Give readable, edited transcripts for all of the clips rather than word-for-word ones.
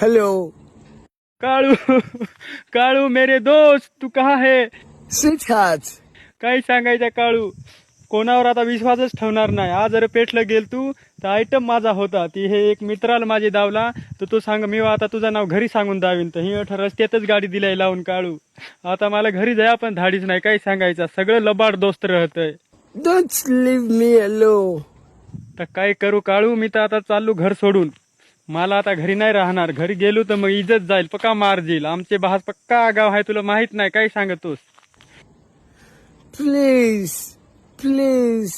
Hello काळू काळू मेरे दोस्त तू कहा है? स्वीटहार्ट. काही सांगायचं काळू, कोणावर आता विश्वासच ठेवणार नाही. आज जर पेटलं गेल तू तर आयटम माझा होता ती हे एक मित्राला माझी दावला तर तू सांग मी आता तुझं नाव घरी सांगून दावीन तर ही रस्त्यातच गाडी दिलाय लावून. काळू आता मला घरी जाय पण धाडीच नाही. काही सांगायचं सगळं लबाड दोस्त राहतंय. Don't leave me alone. तर काय करू काळू, मी तर आता चाललो घर सोडून. मला आता घरी नाही राहणार. घरी गेलो तर मग इज्जत जाईल, पक्का मार जाईल. आमचे बहास पक्का आगाव आहे, तुला माहित नाही. काय सांगतोस? Please, please.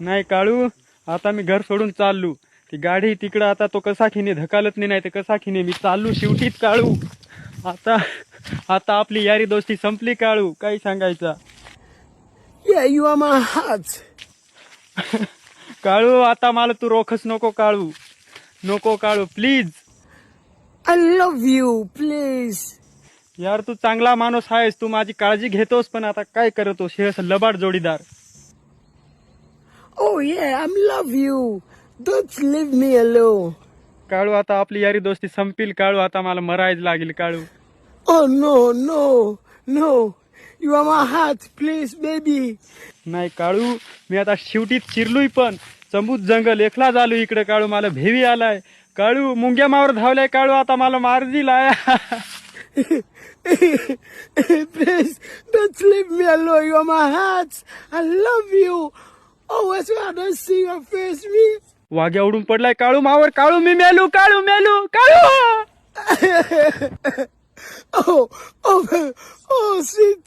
नाही काळू, आता मी घर सोडून चाललो. ती गाडी तिकडं आता तो कसा खिने धकालत नाही तर कसा खिने मी चाललो शेवटीच काळू. आता आता आपली यारी दोस्ती संपली काळू. काही सांगायचा Yeah, you are my heart. काळू, आता मला तू रोखच नको काळू. नको काळू please. I love you, please. यार तू चांगला माणूस आहेस, तू माझी काळजी घेतोस, पण आता काय करतोस हे असं लबाड जोडीदार. Oh yeah, I love you. Don't leave me alone. काळू आता आपली यारी दोस्ती संपील काळू. आता मला मरायच लागेल काळू. Oh no, no, no. You are my heart, please, baby. नाही काळू, मी आता शेवटीच चिरलोय पण चंबूत जंगल एकला झालो इकडे काळू. मला भेवी आलाय काळू, मुंग्या मावर धावलाय काळू. आता मला मारजील आया. Please, don't leave me alone. You are my heart. I love you. Oh, that's why I don't see your face, me. वाघ्या उडून पडलाय काळू मावर. काळू मी मेलू, काळू मेलू काळू. Oh, oh, oh, sweet.